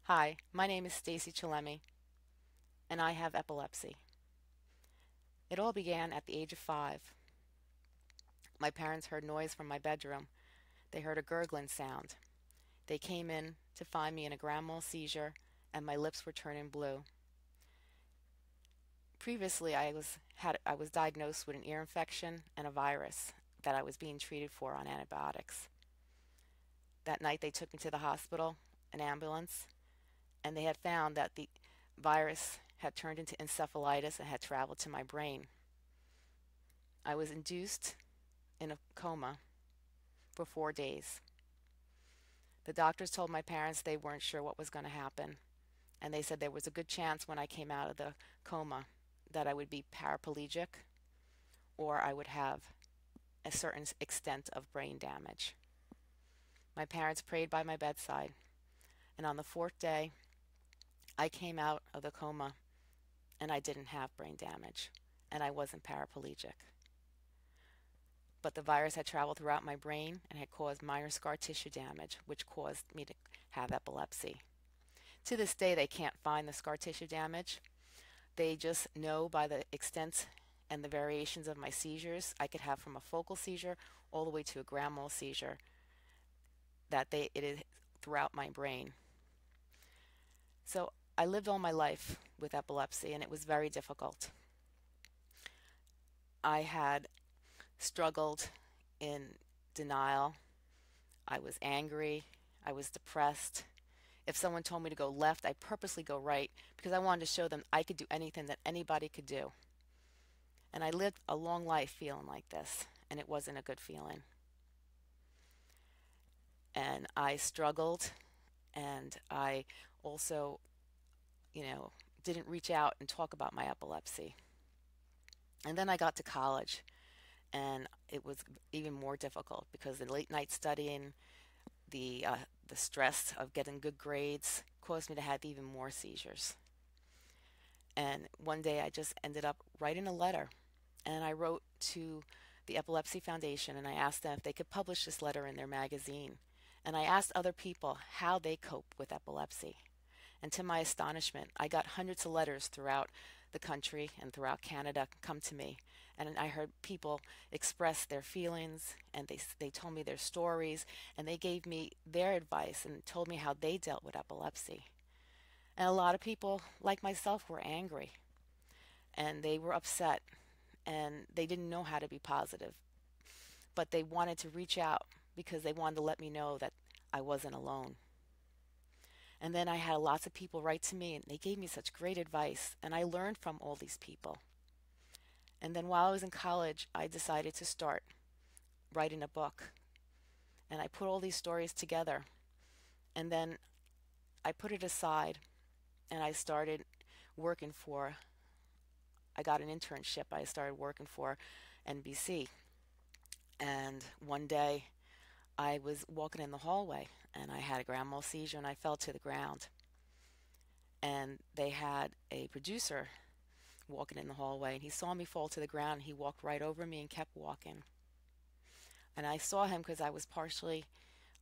Hi, my name is Stacey, and I have epilepsy. It all began at the age of 5. My parents heard noise from my bedroom. They heard a gurgling sound. They came in to find me in a grand mal seizure, and my lips were turning blue. Previously, I was diagnosed with an ear infection and a virus that I was being treated for on antibiotics. That night, they took me to the hospital, an ambulance, and they had found that the virus had turned into encephalitis and had traveled to my brain. I was induced in a coma for 4 days. The doctors told my parents they weren't sure what was going to happen, and they said there was a good chance when I came out of the coma that I would be paraplegic or I would have a certain extent of brain damage. My parents prayed by my bedside, and on the fourth day, I came out of the coma and I didn't have brain damage, and I wasn't paraplegic. But the virus had traveled throughout my brain and had caused minor scar tissue damage, which caused me to have epilepsy. To this day, they can't find the scar tissue damage. They just know by the extent and the variations of my seizures I could have from a focal seizure all the way to a grand mal seizure that it is throughout my brain. So I lived all my life with epilepsy, and it was very difficult. I had struggled in denial. I was angry. I was depressed. If someone told me to go left, I purposely go right because I wanted to show them I could do anything that anybody could do. And I lived a long life feeling like this, and it wasn't a good feeling. And I struggled, and I also, didn't reach out and talk about my epilepsy. And then I got to college, and it was even more difficult because the late night studying, the stress of getting good grades caused me to have even more seizures. And one day I just ended up writing a letter, and I wrote to the Epilepsy Foundation and I asked them if they could publish this letter in their magazine. And I asked other people how they cope with epilepsy. And to my astonishment, I got hundreds of letters throughout the country and throughout Canada come to me. And I heard people express their feelings, and they told me their stories, and they gave me their advice and told me how they dealt with epilepsy. And a lot of people, like myself, were angry, and they were upset, and they didn't know how to be positive. But they wanted to reach out because they wanted to let me know that I wasn't alone. And then I had lots of people write to me, and they gave me such great advice, and I learned from all these people. And then while I was in college, I decided to start writing a book. And I put all these stories together. And then I put it aside, and I started working for, I got an internship. I started working for NBC. And one day I was walking in the hallway, and I had a grand mal seizure, and I fell to the ground. And they had a producer walking in the hallway, and he saw me fall to the ground. He walked right over me and kept walking. And I saw him because I was partially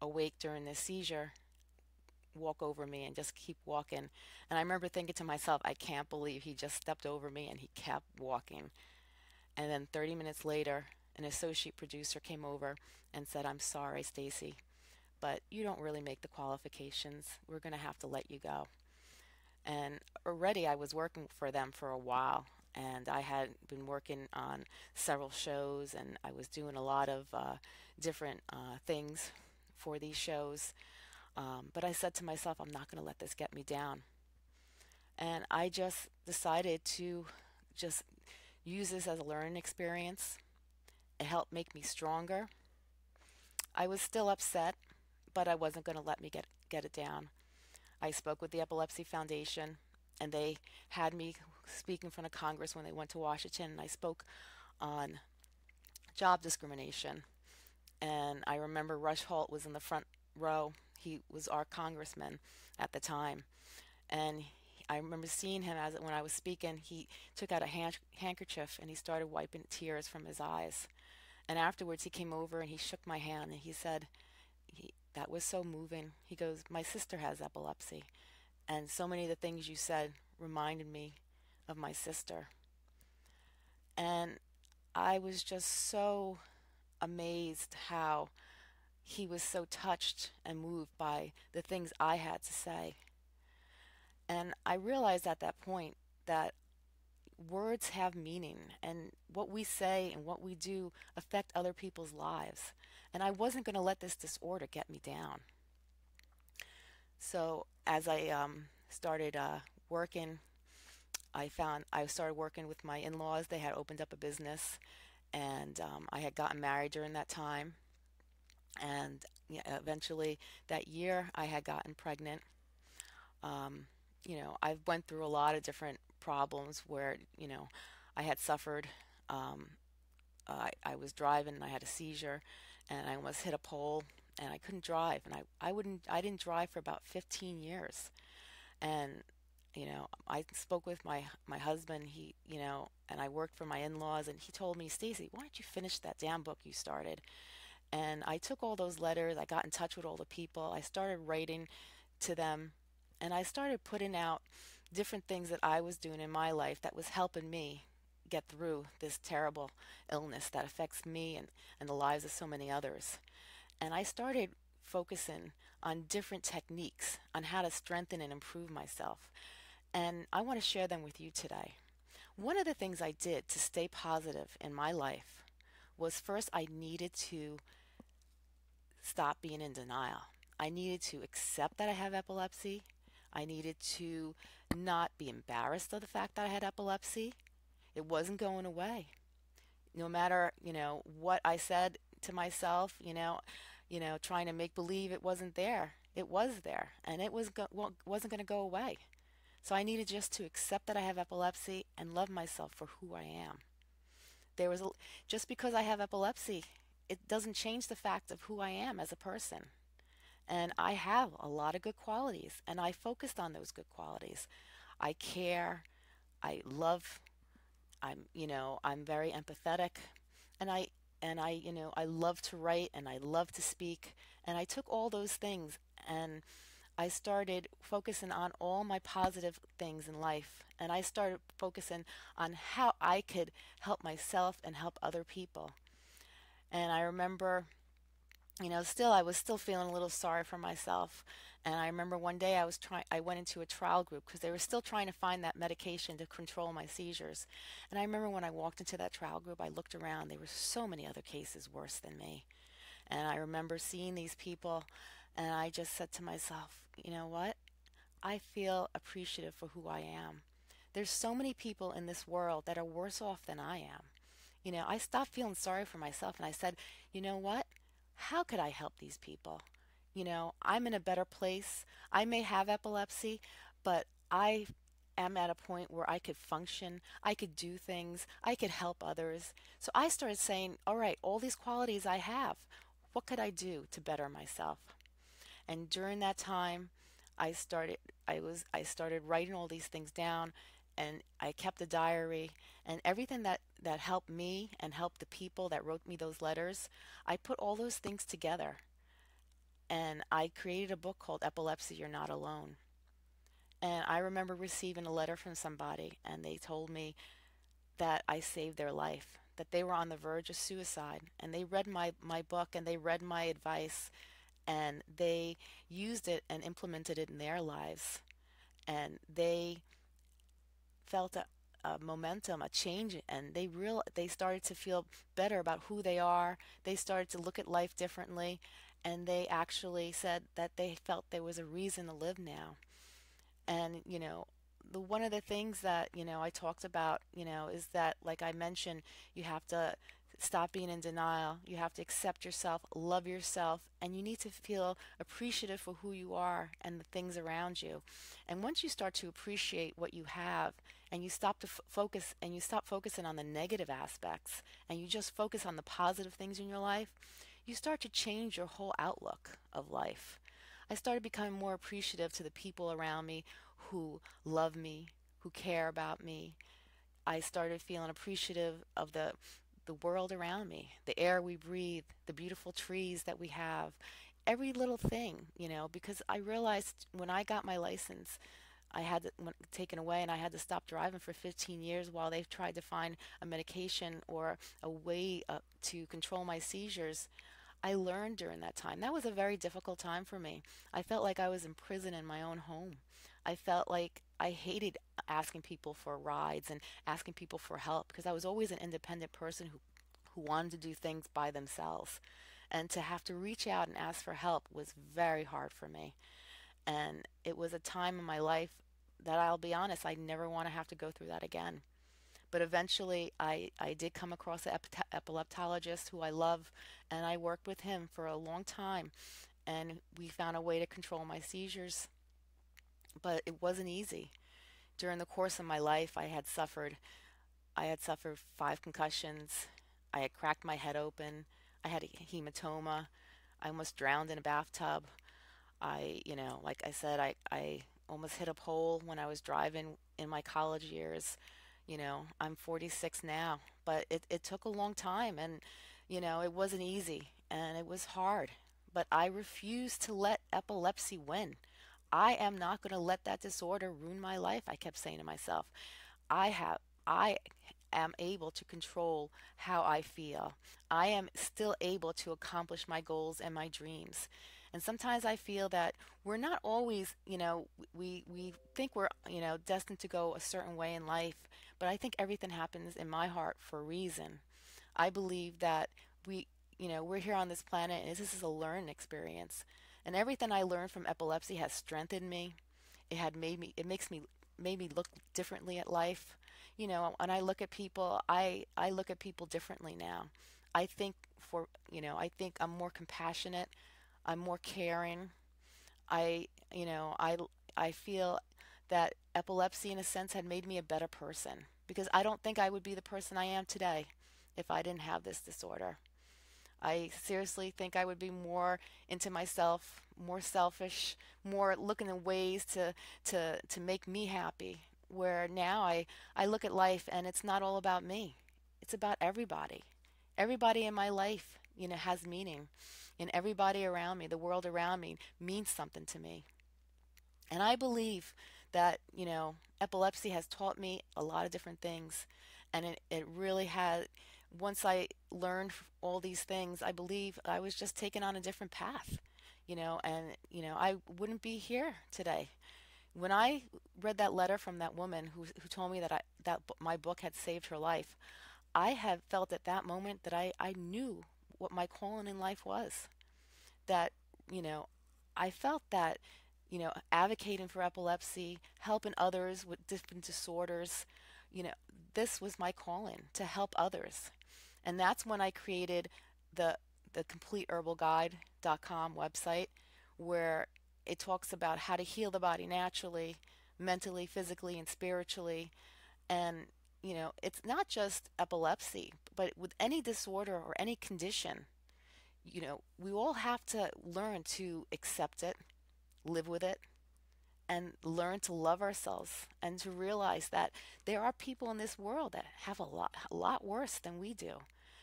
awake during this seizure, walk over me and just keep walking. And I remember thinking to myself, I can't believe he just stepped over me and he kept walking. And then 30 minutes later, an associate producer came over and said, I'm sorry, Stacey, but you don't really make the qualifications. We're going to have to let you go. And already I was working for them for a while, and I had been working on several shows, and I was doing a lot of different things for these shows. But I said to myself, I'm not going to let this get me down. And I just decided to just use this as a learning experience. It helped make me stronger. I was still upset, but I wasn't going to let me get it down. I spoke with the Epilepsy Foundation, and they had me speak in front of Congress when they went to Washington, and I spoke on job discrimination. And I remember Rush Holt was in the front row. He was our congressman at the time. And I remember seeing him when I was speaking. He took out a handkerchief and he started wiping tears from his eyes. And afterwards he came over and he shook my hand and he said, that was so moving. He goes, my sister has epilepsy. And so many of the things you said reminded me of my sister. And I was just so amazed how he was so touched and moved by the things I had to say. And I realized at that point that words have meaning, and what we say and what we do affect other people's lives. And I wasn't going to let this disorder get me down. So as I started working, I started working with my in-laws. They had opened up a business, and I had gotten married during that time. And yeah, eventually that year, I had gotten pregnant. Um, I went through a lot of different problems where, I had suffered. Um, I was driving and I had a seizure, and I almost hit a pole, and I couldn't drive, and I didn't drive for about 15 years. And I spoke with my husband. And I worked for my in-laws, and he told me, Stacey, why don't you finish that damn book you started? And I took all those letters. I got in touch with all the people. I started writing to them, and I started putting out different things that I was doing in my life that was helping me get through this terrible illness that affects me and the lives of so many others. And I started focusing on different techniques on how to strengthen and improve myself. And I want to share them with you today. One of the things I did to stay positive in my life was, first, I needed to stop being in denial. I needed to accept that I have epilepsy. I needed to not be embarrassed of the fact that I had epilepsy. It wasn't going away. No matter, what I said to myself, trying to make believe it wasn't there. It was there, and wasn't going to go away. So I needed just to accept that I have epilepsy and love myself for who I am. There was a, just because I have epilepsy, it doesn't change the fact of who I am as a person. And I have a lot of good qualities, and I focused on those good qualities. I care, I love, I'm very empathetic, and I love to write and I love to speak. And I took all those things and I started focusing on all my positive things in life. And I started focusing on how I could help myself and help other people. And I remember, I was still feeling a little sorry for myself. And I remember one day I went into a trial group because they were still trying to find that medication to control my seizures. And I remember when I walked into that trial group, I looked around, there were so many other cases worse than me. And I remember seeing these people, and I just said to myself, you know what? I feel appreciative for who I am. There's so many people in this world that are worse off than I am. I stopped feeling sorry for myself, and I said, you know what? How could I help these people? I'm in a better place. I may have epilepsy, but I am at a point where I could function, I could do things, I could help others. So I started saying, all right, all these qualities I have, what could I do to better myself? And during that time, I started writing all these things down, and I kept a diary, and everything that helped me and helped the people that wrote me those letters, I put all those things together, and I created a book called Epilepsy You're Not Alone. And I remember receiving a letter from somebody, and they told me that I saved their life, that they were on the verge of suicide, and they read my book and they read my advice, and they used it and implemented it in their lives, and they felt a momentum, a change, and they started to feel better about who they are. They started to look at life differently, and they actually said that they felt there was a reason to live now. And the one of the things that I talked about is that, like I mentioned, you have to stop being in denial. You have to accept yourself, love yourself, and you need to feel appreciative for who you are and the things around you. And once you start to appreciate what you have, and you stop to focus and you stop focusing on the negative aspects, and you just focus on the positive things in your life, you start to change your whole outlook of life. I started becoming more appreciative to the people around me who love me, who care about me. I started feeling appreciative of the world around me, the air we breathe, the beautiful trees that we have. every little thing, because I realized when I got my license, I had it taken away and I had to stop driving for 15 years while they tried to find a medication or a way to control my seizures. I learned during that time. That was a very difficult time for me. I felt like I was in prison in my own home. I felt like I hated asking people for rides and asking people for help because I was always an independent person who wanted to do things by themselves. And to have to reach out and ask for help was very hard for me. And it was a time in my life that, I'll be honest, I never want to have to go through that again. But eventually, I did come across an epileptologist who I love, and I worked with him for a long time. And we found a way to control my seizures, but it wasn't easy. During the course of my life, I had suffered 5 concussions. I had cracked my head open. I had a hematoma. I almost drowned in a bathtub. Like I said, I almost hit a pole when I was driving in my college years. I'm 46 now, but it took a long time and, it wasn't easy and it was hard. But I refuse to let epilepsy win. I am not going to let that disorder ruin my life, I kept saying to myself. I have I am able to control how I feel. I am still able to accomplish my goals and my dreams. And sometimes I feel that we're not always, we think we're, destined to go a certain way in life, but I think everything happens in my heart for a reason. I believe that we, we're here on this planet and this is a learning experience. And everything I learned from epilepsy has strengthened me. It makes me made me look differently at life. When I look at people, I look at people differently now. I think I think I'm more compassionate. I'm more caring. I, you know, I feel that epilepsy in a sense had made me a better person because I don't think I would be the person I am today if I didn't have this disorder. I seriously think I would be more into myself, more selfish, more looking at ways to make me happy. Where now I look at life and it's not all about me. It's about everybody. Everybody in my life, has meaning. And everybody around me, the world around me, means something to me. And I believe that, epilepsy has taught me a lot of different things. And it really had, once I learned all these things, I believe I was just taken on a different path, I wouldn't be here today. When I read that letter from that woman who told me that my book had saved her life, I had felt at that moment that I knew what my calling in life was. That, you know, I felt that, advocating for epilepsy, helping others with different disorders, you know, this was my calling to help others. And that's when I created the the CompleteHerbalGuide.com website where it talks about how to heal the body naturally, mentally, physically, and spiritually. And, it's not just epilepsy, but with any disorder or any condition, we all have to learn to accept it, live with it, and learn to love ourselves and to realize that there are people in this world that have a lot worse than we do.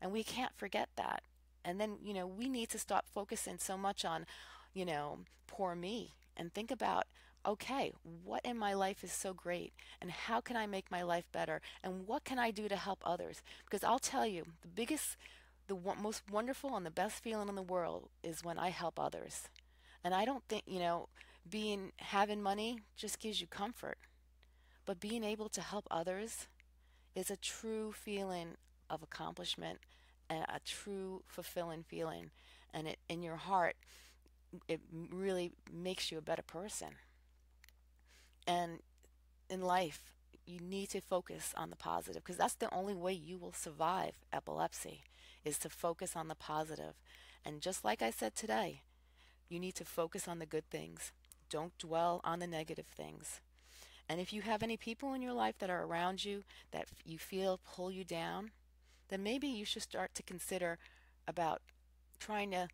And we can't forget that. And then, we need to stop focusing so much on, poor me and think about, okay, what in my life is so great and how can I make my life better and what can I do to help others? Because I'll tell you, most wonderful and the best feeling in the world is when I help others. And I don't think, having money just gives you comfort, but being able to help others is a true feeling of accomplishment and a true fulfilling feeling. And it in your heart, it really makes you a better person. And in life, you need to focus on the positive because that's the only way you will survive epilepsy is to focus on the positive. And just like I said today, you need to focus on the good things. Don't dwell on the negative things. And if you have any people in your life that are around you that you feel pull you down, then maybe you should start to consider about trying to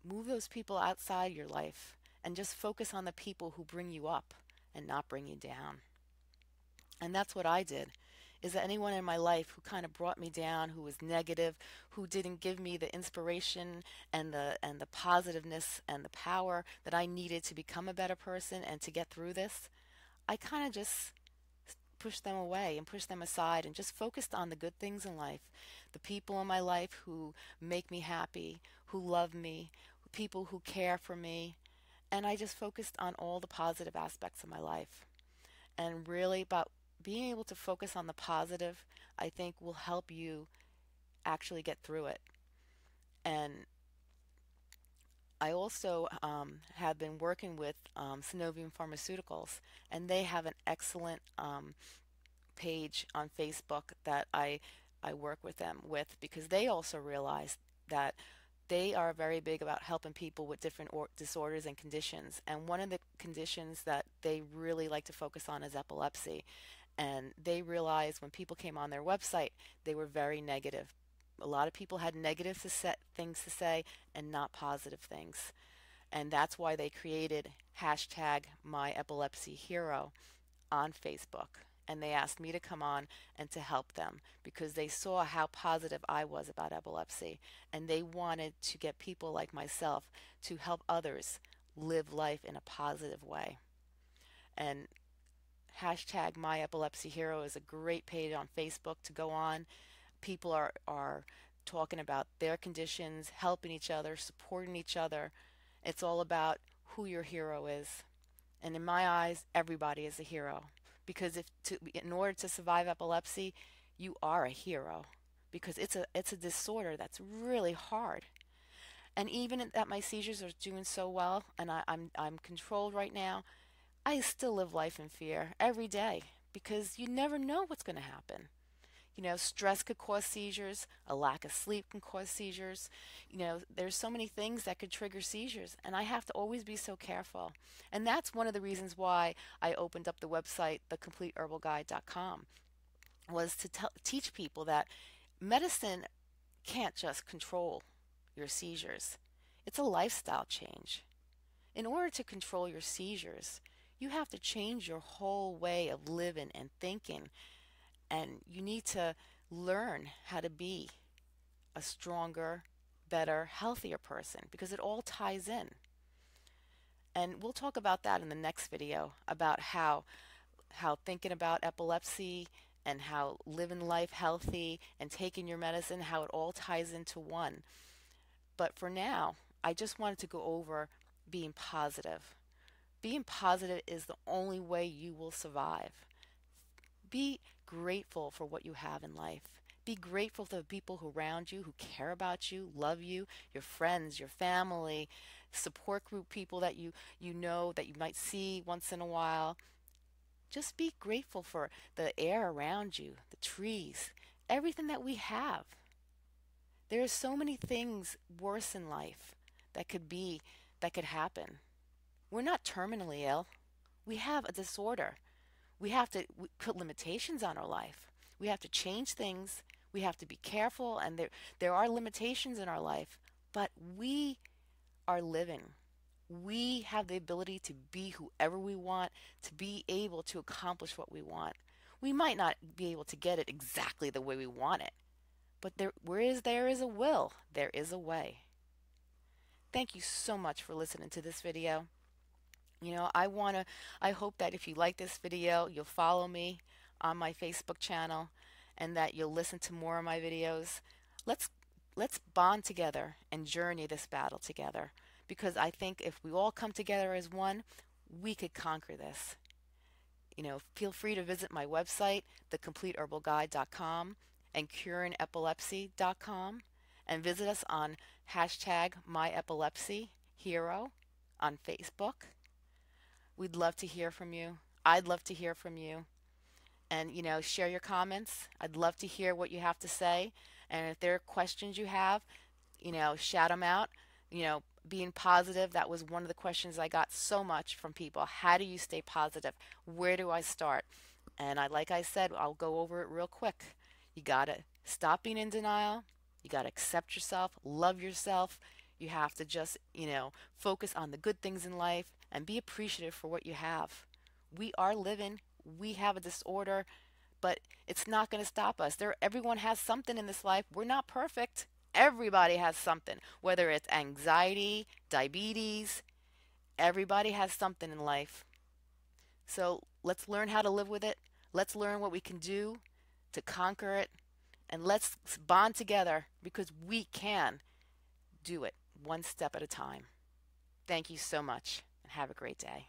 move those people outside your life and just focus on the people who bring you up and not bring you down. And that's what I did Is there anyone in my life who kind of brought me down, who was negative, who didn't give me the inspiration and the positiveness and the power that I needed to become a better person and to get through this? I kind of just pushed them away and pushed them aside and just focused on the good things in life. The people in my life who make me happy, who love me, people who care for me. And I just focused on all the positive aspects of my life. And really, about being able to focus on the positive, I think will help you actually get through it. And I also have been working with Synovium Pharmaceuticals, and they have an excellent page on Facebook that I work with them with, because they also realize that they are very big about helping people with different disorders and conditions. And one of the conditions that they really like to focus on is epilepsy. And they realized when people came on their website, they were very negative. A lot of people had negative things to say and not positive things. And that's why they created hashtag #MyEpilepsyHero on Facebook. And they asked me to come on and to help them because they saw how positive I was about epilepsy. And they wanted to get people like myself to help others live life in a positive way. And hashtag #MyEpilepsyHero is a great page on Facebook to go on. People are talking about their conditions, helping each other, supporting each other. It's all about who your hero is. And in my eyes, everybody is a hero. Because in order to survive epilepsy, you are a hero. Because it's a disorder that's really hard. And even that my seizures are doing so well, and I'm controlled right now, I still live life in fear every day because you never know what's going to happen. Stress could cause seizures, a lack of sleep can cause seizures. There's so many things that could trigger seizures, and I have to always be so careful. And that's one of the reasons why I opened up the website, thecompleteherbalguide.com, was to teach people that medicine can't just control your seizures. It's a lifestyle change. In order to control your seizures, you have to change your whole way of living and thinking, and you need to learn how to be a stronger, better, healthier person because it all ties in. And we'll talk about that in the next video about how thinking about epilepsy and how living life healthy and taking your medicine, how it all ties into one. But for now, I just wanted to go over being positive. Being positive is the only way you will survive. Be grateful for what you have in life. Be grateful to the people who around you, who care about you, love you, your friends, your family, support group people that you know that you might see once in a while. Just be grateful for the air around you, the trees, everything that we have. There are so many things worse in life that could happen. We're not terminally ill. We have a disorder. We have to put limitations on our life. We have to change things. We have to be careful, and there are limitations in our life, but we are living. We have the ability to be whoever we want, to be able to accomplish what we want. We might not be able to get it exactly the way we want it, but there is a will, there is a way. Thank you so much for listening to this video. I hope that if you like this video, you'll follow me on my Facebook channel and that you'll listen to more of my videos. Let's let's bond together and journey this battle together, because I think if we all come together as one, we could conquer this. Feel free to visit my website, thecompleteherbalguide.com and curingepilepsy.com, and visit us on hashtag #MyEpilepsyHero on Facebook. We'd love to hear from you. I'd love to hear from you. And, share your comments. I'd love to hear what you have to say. And if there are questions you have, shout them out. Being positive, that was one of the questions I got so much from people. How do you stay positive? Where do I start? And like I said, I'll go over it real quick. You got to stop being in denial. You got to accept yourself, love yourself. You have to just, focus on the good things in life and be appreciative for what you have. We are living. We have a disorder, but it's not going to stop us. Everyone has something in this life. We're not perfect. Everybody has something, whether it's anxiety, diabetes, everybody has something in life. So let's learn how to live with it. Let's learn what we can do to conquer it. And let's bond together because we can do it one step at a time. Thank you so much and have a great day.